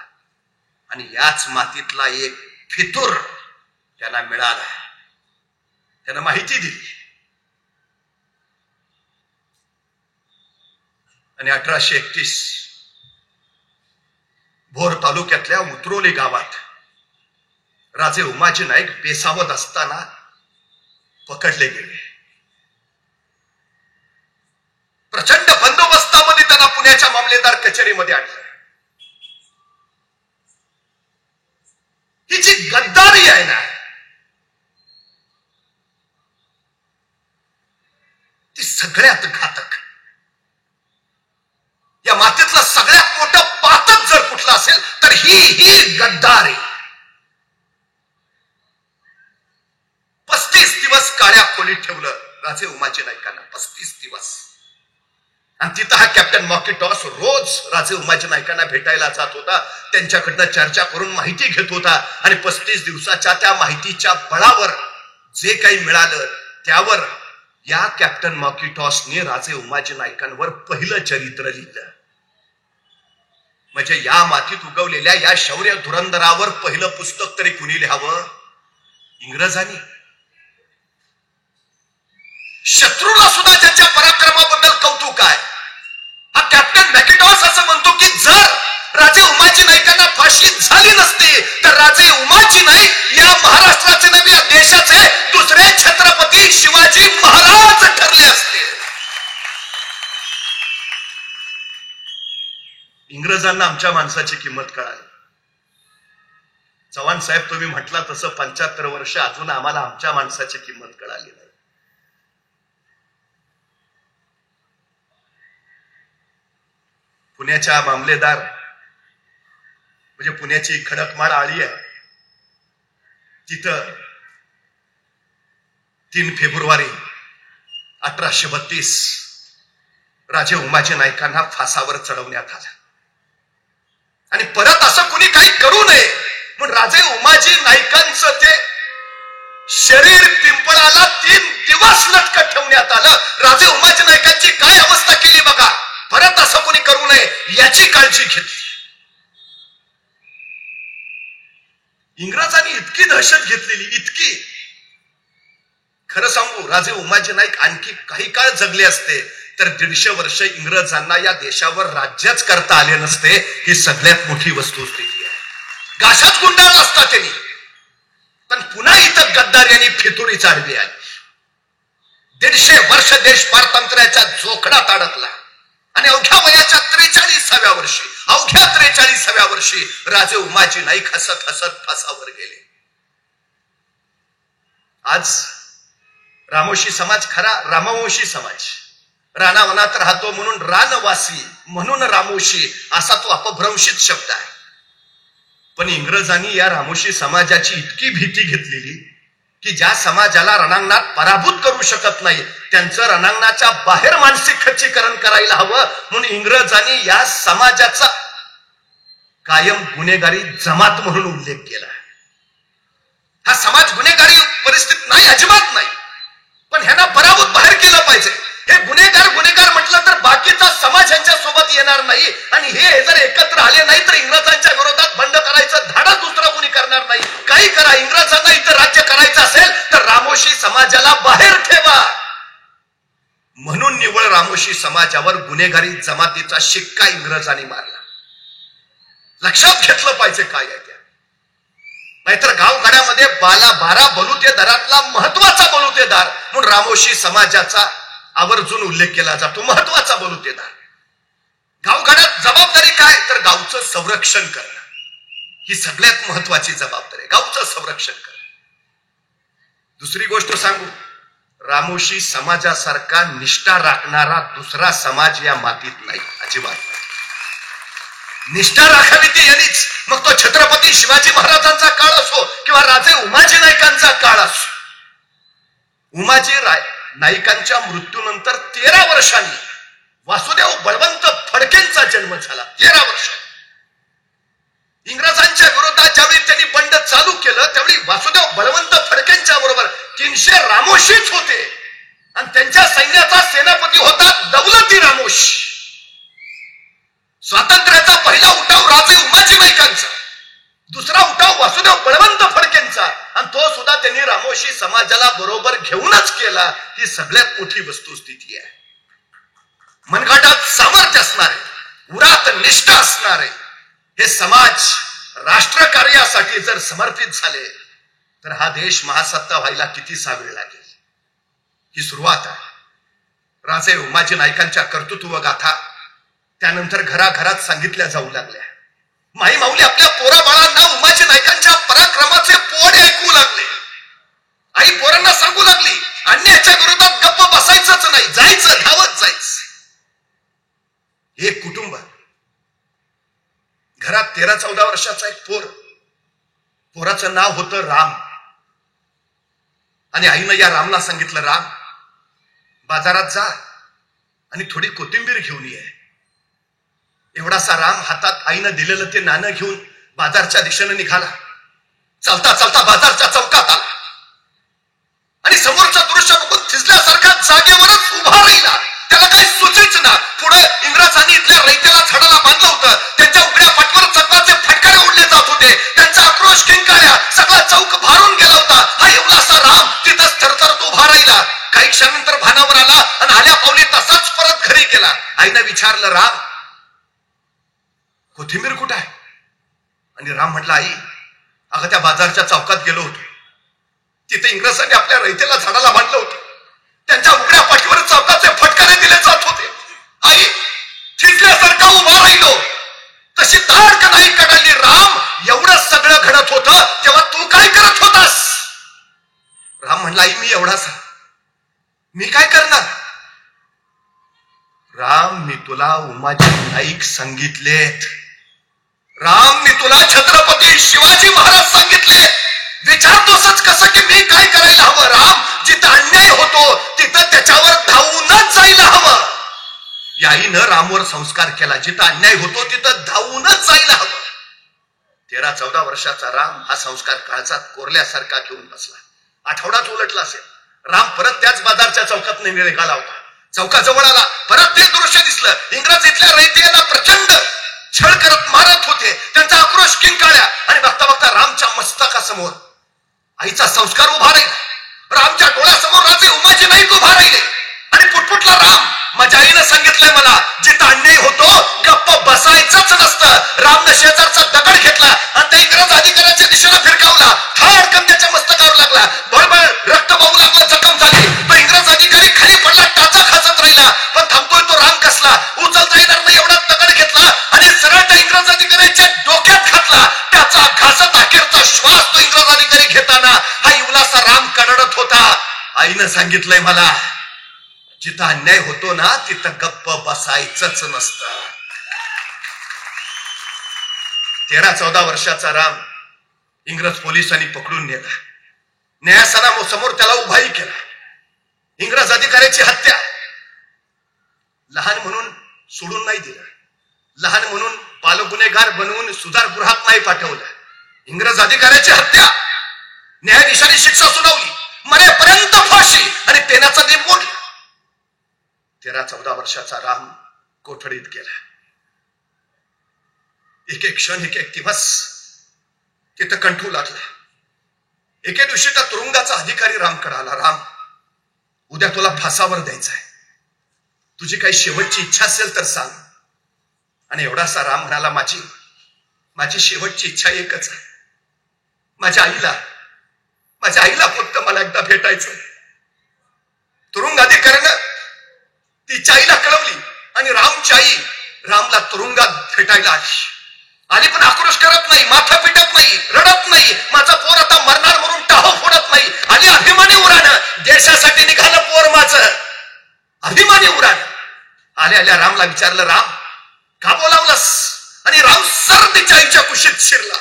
आणि याच मातीतला एक फितूर त्यांना मिळाला. त्यांना माहिती दिली आणि 1831 भोर तालुक्यातल्या उतरोली गावात राजे उमाजी नाईक बेसावत असताना पकडले गेले. प्रचंड बंदोबस्तामध्ये त्यांना पुण्याच्या मामलेदार कचेरीमध्ये आणलं. गद्दारी आहे ना, ती सगळ्यात घातक. या मातीतलं सगळ्यात मोठं पातक जर कुठलं असेल तर ही गद्दारी. 35 दिवस काळ्या खोलीत ठेवलं राजे उमाजी नाईकांना, 35 दिवस. आणि तिथं हा कॅप्टन मॉकिटॉस रोज राजे उमाजी नाईकांना भेटायला जात होता, त्यांच्याकडनं चर्चा करून माहिती घेत होता. आणि 35 दिवसाच्या त्या माहितीच्या बळावर जे काही मिळालं त्यावर या कॅप्टन मॉकिटॉसने राजे उमाजी नाईकांवर पहिलं चरित्र लिहिलं. म्हणजे या मातीत उगवलेल्या या शौर्य धुरंधरावर पहिलं पुस्तक तरी कुणी लिहावं? इंग्रजांनी. शत्रूला सुद्धा ज्याच्या पराक्रमाबद्दल कौतुक आहे. हा कॅप्टन मॅकिटॉस असं म्हणतो की जर राजे उमाजी नाईकांना फाशी झाली नसती तर राजे उमाजी नाईक या महाराष्ट्राचे नव्हे, या देशाचे दुसरे छत्रपती शिवाजी महाराज ठरले असते. इंग्रजांना आमच्या माणसाची किंमत कळाली. चव्हाण साहेब, तुम्ही म्हटला तसं 75 वर्ष अजून आम्हाला आमच्या माणसाची किंमत कळाली नाही. पुण्याच्या मामलेदार म्हणजे पुण्याची खडकमाळ आळी आहे, तिथं 3 फेब्रुवारी 1832 राजे उमाजी नाईकांना फासावर चढवण्यात आलं. आणि परत असं कुणी काही करू नये म्हणून राजे उमाजी नाईकांचं ते शरीर पिंपळाला 3 दिवस लटकत ठेवण्यात आलं. राजे उमाजी नाईकांची काय अवस्था केली बघा. परत असं कोणी करू नये याची काळजी घेतली. इंग्रजांनी इतकी दहशत घेतलेली, इतकी. खरं सांगू, राजे उमाजी नाईक आणखी काही काळ जगले असते तर 150 वर्ष इंग्रजांना या देशावर राज्यच करता आले नसते. ही सगळ्यात मोठी वस्तुस्थिती आहे. गाशात गुंडाळला असता त्यांनी, पण पुन्हा इथं गद्दारी फितुरी चालली आहे. 150 वर्ष देश पारतंत्र्याच्या जोखडात अडकला आणि अवघ्या वयाच्या 43व्या वर्षी, अवघ्या 43व्या वर्षी राजे उमाजी नाईक हसत हसत फासावर गेले. आज रामोशी समाज खरा रामवंशी समाज, रानावनात राहतो म्हणून रानवासी, म्हणून रामोशी असा तो अपभ्रंशित शब्द आहे. पण इंग्रजांनी या रामोशी समाजाची इतकी भीती घेतलेली की ज्या समाजाला रणांगणात पराभूत करू शकत नाही त्यांचं रणांगणाच्या बाहेर मानसिक खच्चीकरण करायला हवं म्हणून इंग्रजांनी या समाजाचा कायम गुन्हेगारी जमात म्हणून उल्लेख केला. हा समाज गुन्हेगारी परिस्थिती नाही, अजिबात नाही, पण ह्यांना पराभूत बाहेर केलं पाहिजे. हे गुन्हेगार म्हटलं तर बाकीचा समाज यांच्या सोबत येणार नाही आणि हे जर एकत्र आले नाही तर इंग्रजांच्या विरोधात बंड करायचं धाडस दुसरा कोणी करणार नाही. काही करा, इंग्रजांना इथं राज्य करायचं असेल तर रामोशी समाजाला बाहेर ठेवा. म्हणून निव्वळ रामोशी समाजावर गुन्हेगारी जमातीचा शिक्का इंग्रजांनी मारला. लक्षात घेतलं पाहिजे काय आहे त्या. नाहीतर गावगाड्यामध्ये 12 बलुतेदारातला महत्वाचा बलुतेदार म्हणून रामोशी समाजाचा आवर्जून उल्लेख केला जातो. महत्वाचा बलुतेदार. गावगाड्यात जबाबदारी काय तर गावचं संरक्षण करणं ही सगळ्यात महत्वाची जबाबदारी, गावचं संरक्षण करणं. दुसरी गोष्ट सांगू, रामोशी समाजासारखा निष्ठा राखणारा दुसरा समाज या मातीत नाही, अजिबात नाही. निष्ठा राखावी ती यांनीच, मग तो छत्रपती शिवाजी महाराजांचा काळ असो किंवा राजे उमाजी नाईकांचा काळ असो. उमाजी नाईकांच्या मृत्यूनंतर 13 वर्षांनी वासुदेव बळवंत फडकेंचा जन्म झाला. 13 वर्ष. इंग्रजांच्या विरोधात ज्यावेळी त्यांनी बंड चालू केलं त्यावेळी वासुदेव बळवंत फडकेंच्या बरोबर 300 रामोशीच होते आणि त्यांच्या सैन्याचा सेनापती होता दौलती रामोश. स्वातंत्र्याचा पहिला उठाव राजे उमाजी नाईकांचा, दुसरा उठाव वासुदेव बळवंत फडकेंचा आणि तो सुद्धा त्यांनी रामोशी समाजाला बरोबर घेऊनच केला. ही सगळ्यात मोठी वस्तुस्थिती आहे. मनगटात सामर्थ्य असणारे, उरात निष्ठा असणारे हे समाज राष्ट्रकार्यासाठी जर समर्पित झाले तर हा देश महासत्ता व्हायला किती वेळ लागेल. ही सुरुवात आहे. राजे उमाजी नाईकांच्या कर्तृत्व गाथा त्यानंतर घराघरात सांगितल्या जाऊ लागल्या. माई माऊली आपल्या पोरा बाळांना उमाजी नाईकांच्या पराक्रमाचे 13-14 वर्षाचा एक पोराचं नाव होतं राम. आणि आईनं या रामला सांगितलं, राम बाजारात जा आणि थोडी कोथिंबीर घेऊन ये. एवढासा राम हातात आईनं दिलेलं ते नाणं घेऊन बाजारच्या दिशेने निघाला. चालता चालता बाजारच्या चौकात आला आणि समोरचं दृश्य बघून थिजल्यासारखा जागेवरच उभा राहिला. त्याला काही सुचेच ना. पुढे इंग्रजांनी इथल्या रैत्याला झाडाला बांधलं होतं. त्यांच्या उघड्या पाठवर चक्राचे फटकारे उडले जात होते. त्यांचा आक्रोश किंकाळ्या, सगळा चौक भारून गेला होता. हा एवढासा राम तिथंच थरथरत उभा राहिला. काही क्षणानंतर भानावर आला आणि आल्या पावली तसाच परत घरी गेला. आईनं विचारलं, राम कोथिंबीर कुठं आहे? आणि राम म्हटलं, आई अगं त्या बाजारच्या चौकात गेलो होतो. तिथे इंग्रजांनी आपल्या रैतेला झाडाला बांधलं होतं. त्यांच्या उघड्या पाठीवर चौकाचे फटकारे दिले जात होते. आई थिजल्यासारखा उभा राहिलो. तशी धाडक नाही कडाली. राम एवढं सगळं घडत होतं तेव्हा तू काय करत होतास? राम म्हणला, आई मी एवढासा, मी काय करणार? राम मी तुला उमाजी नाईक सांगितलेत. राम मी तुला छत्रपती शिवाजी महाराज सांगितले. विचारतोसच कसं की मी काय करायला हवं? राम जिथं अन्याय होतो तिथं त्याच्यावर धावूनच जायला हवं. या आईनं रामवर संस्कार केला. जिथं अन्याय होतो तिथं धावूनच जायला हवं. 13-14 वर्षाचा राम हा संस्कार काळजात कोरल्यासारखा घेऊन बसला. आठवडाच उलटला असेल. राम परत त्याच बाजारच्या चौकात निघाला होता. चौकाजवळ आला. परत ते दृश्य दिसलं. इंग्रज इथल्या रैतेला प्रचंड छळ करत मारत होते. त्यांचा आक्रोश किंकाळ्या. आणि बघता बघता रामच्या मस्तकासमोर आईचा संस्कार उभा राहिला. रामच्या डोळ्यासमोर राजे उमाजी नाईक उभा राहिले आणि पुटपुटला, राम माझ्या आईनं सांगितलंय मला जिथं अन्याय होतो गप्प बसायचंच नसतं. रामनं शेजारचा दगड घेतला आणि त्या इंग्रज अधिकाऱ्याच्या दिशेला फिरकावला. थाडकन त्याच्या मस्तकावर लागला. बळबळ रक्त वाहू लागला. जखम झाली. तो इंग्रज अधिकारी खाली पडला. टाचा खाचत राहिला. पण थांबतोय तो राम कसला. उचलता येणार नाही एवढा दगड घेतला आणि सरळ त्या इंग्रज अधिकाऱ्याच्या डोक्यात घातला. त्याचा घासत अखेरचा श्वास तो इंग्रज अधिकारी घेताना हा इवलासा राम कडडत होता. आईनं सांगितलंय मला जिथं अन्याय होतो ना तिथं गप्प बसायचंच नसतं. 13-14 वर्षाचा राम इंग्रज पोलिसांनी पकडून नेला. न्यायासनासमोर त्याला उभाही केला. इंग्रज अधिकाऱ्याची हत्या. लहान म्हणून सोडून नाही दिलं. लहान म्हणून बालगुन्हेगार बनवून सुधारगृहात नाही पाठवलं. इंग्रज अधिकाऱ्याची हत्या. न्यायाधीशांनी शिक्षा सुनावली. मरेपर्यंत फाशी आणि पेनाचा नेम मोडला. 13-14 वर्षाचा राम कोठडीत गेला. एक एक क्षण, एक एक दिवस तिथं कंठू लागला. एके दिवशी त्या तुरुंगाचा अधिकारी रामकडे आला. राम उद्या तुला फासावर द्यायचा आहे. तुझी काही शेवटची इच्छा असेल तर सांग. आणि एवढासा राम म्हणाला, माझी शेवटची इच्छा एकच आहे. माझ्या आईला फक्त मला एकदा भेटायचं. तुरुंग अधिकाऱ्यानं तिच्या आईला कळवली आणि रामची आई रामला तुरुंगात भेटायला आली. पण आक्रोश करत नाही, माथा पिटत नाही, रडत नाही. माझा पोर आता मरणार म्हणून टाहो फोडत नाही. आली अभिमानी उरानं. देशासाठी निघालं पोर माझं, अभिमानी उरानं. आल्या रामला विचारलं, राम का बोलावलंस? आणि राम सर तिच्या आईच्या कुशीत शिरला.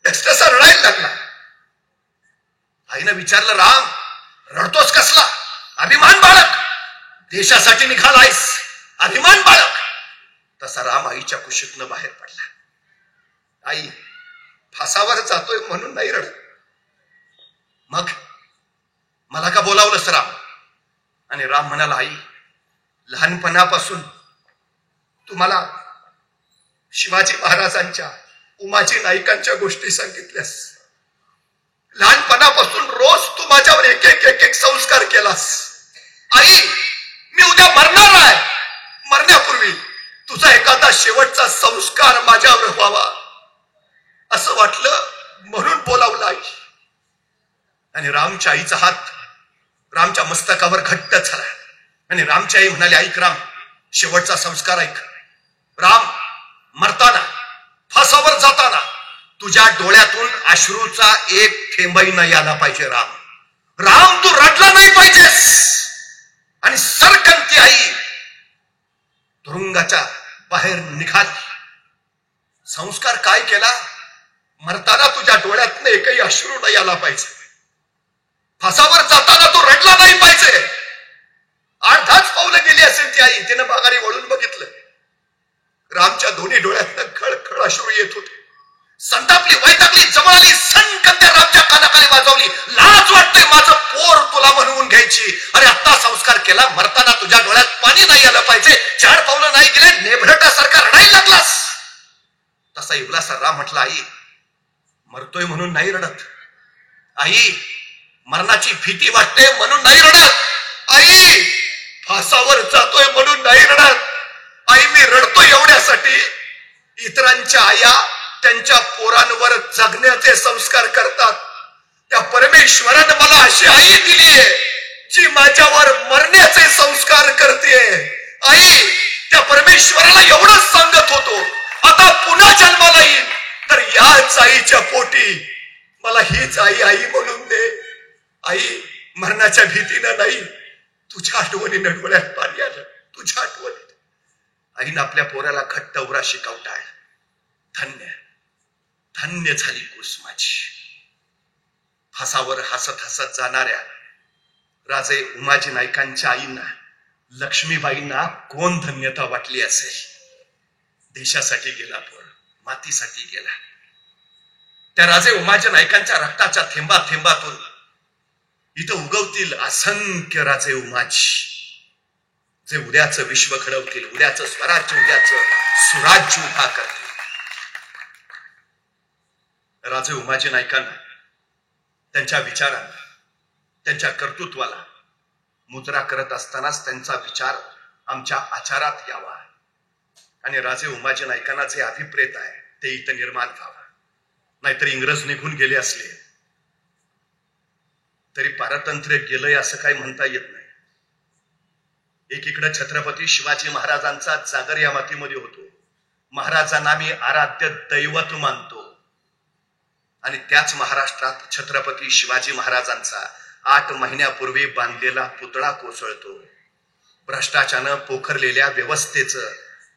तसा रडायला लागला. आईनं विचारलं, राम रडतोस कसला? अभिमान बाळक, देशासाठी निघालायस, अभिमान बाळक. तसा राम आईच्या कुशीतनं बाहेर पडला. आई फासावर जातोय म्हणून नाही रडत. मग मला का बोलावलंस राम? आणि राम म्हणाला, आई लहानपणापासून तुम्हाला शिवाजी महाराजांच्या, उमाजी नाईकांच्या गोष्टी सांगितल्यास. लहानपणापासून रोज तू माझ्यावर एक एक संस्कार केलास. आई मी उद्या मरणार आहे. मरण्यापूर्वी तुझा एखादा शेवटचा संस्कार माझ्यावर व्हावा असं वाटलं म्हणून बोलावलं आई. आणि रामच्या आईचा हात रामच्या मस्तकावर घट्ट झाला आणि रामची आई म्हणाली, ऐक राम, शेवटचा संस्कार ऐक. राम मरताना, फासावर जाताना तुझ्या डोळ्यातून अश्रूचा एक थेंबही नाही आला पाहिजे. राम तू रडला नाही पाहिजेस. आणि सरकन ती आई तुरुंगाच्या बाहेर निघाली. संस्कार काय केला? मरताना तुझ्या डोळ्यातनं एकही अश्रू नाही आला पाहिजे. फासावर जाताना तो रडला नाही पाहिजे. 8-10 पावलं गेली असेल ती आई, तिनं माघारी वळून बघितलं. रामच्या दोन्ही डोळ्यातनं खळखळ अश्रू येत होते. संतापली, वैतागली, जवळली, सनकन त्या रामच्या कानाखाली वाजवली. लाज वाटते माझं पोर तुला म्हणवून घ्यायची. अरे आत्ता संस्कार केला, मरताना तुझ्या डोळ्यात पाणी नाही आलं पाहिजे. 4 पावलं नाही गेले, नेभरटासारखा रडायला लागलास. तसा इवलासा राम म्हटला, आई मरतोय म्हणून नाही रडत. आई मरणाची भीती वाटते म्हणून नाही रडत. आई फासावर जातोय म्हणून नाही रडत. आई मी रडतो एवढ्यासाठी इतरांच्या आया त्यांच्या पोरांवर जगण्याचे संस्कार करतात. त्या परमेश्वरानं मला अशी आई दिलीये जी माझ्यावर मरण्याचे संस्कार करते. आई त्या परमेश्वराला एवढंच सांगत होतो, आता पुन्हा जन्माला येईल तर याच आईच्या पोटी मला हीच आई आई म्हणून दे. आई मरणाच्या भीतीनं नाही, तुझ्या आठवणीनं डोळ्यात पाणी आलं. तुझ्या आठवणीत आईनं आपल्या पोराला घट्ट उरा शिकवताय. धन्य धन्य झाली कुस माझी. फासावर हसत हसत जाणाऱ्या राजे उमाजी नाईकांच्या आईंना, लक्ष्मीबाईंना कोण धन्यता वाटली असेल. देशासाठी गेला पोर, मातीसाठी गेला. त्या राजे उमाजी नाईकांच्या रक्ताच्या थेंबा थेंबातून इथं उगवतील असंख्य राजे उमाजी, जे उद्याचं विश्व घडवतील, उद्याचं स्वराज्य, उद्याचं सुराज्य उभा करतील. राजे उमाजी नाईकांना त्यांच्या विचारांना, त्यांच्या कर्तृत्वाला मुद्रा करत असतानाच त्यांचा विचार आमच्या आचारात यावा आणि राजे उमाजी नाईकांना जे अभिप्रेत आहे ते इथं निर्माण व्हावं. नाहीतर इंग्रज निघून गेले असले तरी पारतंत्र्य गेलंय असं काही म्हणता येत नाही. एकीकडे छत्रपती शिवाजी महाराजांचा जागर या मातीमध्ये होतो. महाराजांना मी आराध्य दैवत मानतो आणि त्याच महाराष्ट्रात छत्रपती शिवाजी महाराजांचा 8 महिन्यापूर्वी बांधलेला पुतळा कोसळतो. भ्रष्टाचारानं पोखरलेल्या व्यवस्थेचं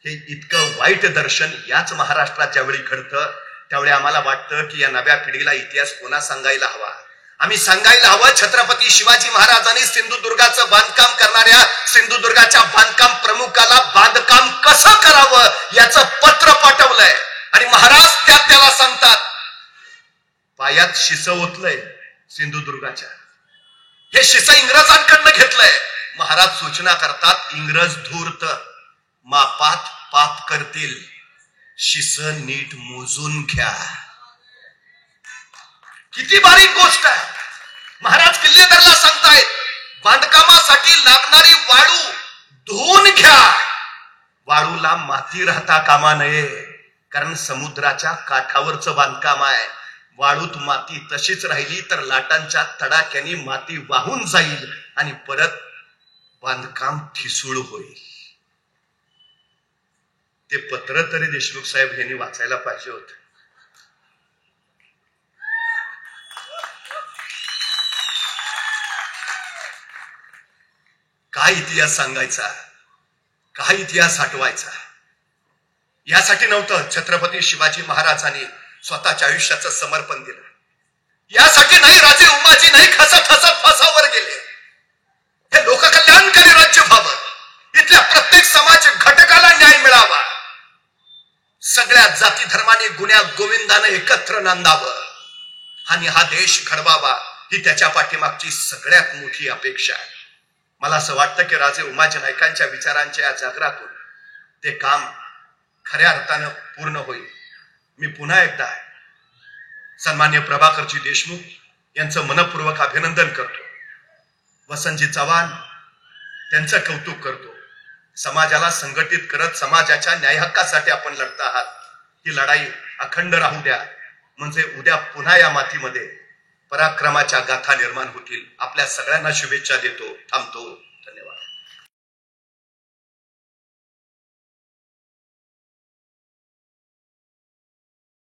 हे इतकं वाईट दर्शन याच महाराष्ट्रात ज्यावेळी घडतं त्यावेळी आम्हाला वाटतं की या नव्या पिढीला इतिहास पुन्हा सांगायला हवा. आम्ही सांगायला हवं, छत्रपती शिवाजी महाराजांनी सिंधुदुर्गाचं बांधकाम करणाऱ्या सिंधुदुर्गाच्या बांधकाम प्रमुखाला बांधकाम कसं करावं याचं पत्र पाठवलंय आणि महाराज त्याला सांगतात, पायात शिस ओतलंय सिंधुदुर्गाच्या. हे शिस इंग्रजांकडनं घेतलंय. महाराज सूचना करतात, इंग्रज धूर्त, मापात पाप करतील, शिस नीट मोजून घ्या. किती बारीक गोष्ट आहे. महाराज किल्लेदारला सांगतायत, बांधकामासाठी लागणारी वाळू धुवून घ्या. वाळूला माती राहता कामा नये, कारण समुद्राच्या काठावरचं बांधकाम आहे. वाळूत माती तशीच राहिली तर लाटांच्या तडाख्याने माती वाहून जाईल आणि परत बांधकाम ठिसूळ होईल. ते पत्र तरी देशमुख साहेब यांनी वाचायला पाहिजे होतं. काय इतिहास सांगायचा, काय इतिहास हटवायचा, यासाठी नव्हतं छत्रपती शिवाजी महाराजांनी स्वतःच्या आयुष्याचं समर्पण दिलं. यासाठी नाही राजे उमाजी नाही हसत हसत फासावर गेले. हे लोककल्याणकारी राज्य व्हावं, इथल्या प्रत्येक समाज घटकाला न्याय मिळावा, सगळ्या जाती धर्माने गुण्या गोविंदाने एकत्र नांदावं आणि हा देश घडवावा, ही त्याच्या पाठीमागची सगळ्यात मोठी अपेक्षा आहे. मला असं वाटतं की राजे उमाजी नाईकांच्या विचारांच्या या जागरातून ते काम खऱ्या अर्थानं पूर्ण होईल. मी पुन्हा एकदा सन्मान्य प्रभाकरजी देशमुख यांचं मनपूर्वक अभिनंदन करतो. वसंतजी चव्हाण त्यांचं कौतुक करतो. समाजाला संघटित करत समाजाच्या न्याय हक्कासाठी आपण लढत आहात. ही लढाई अखंड राहू द्या, म्हणजे उद्या पुन्हा या मातीमध्ये पराक्रमाच्या गाथा निर्माण होतील. आपल्या सगळ्यांना शुभेच्छा देतो. थांबतो.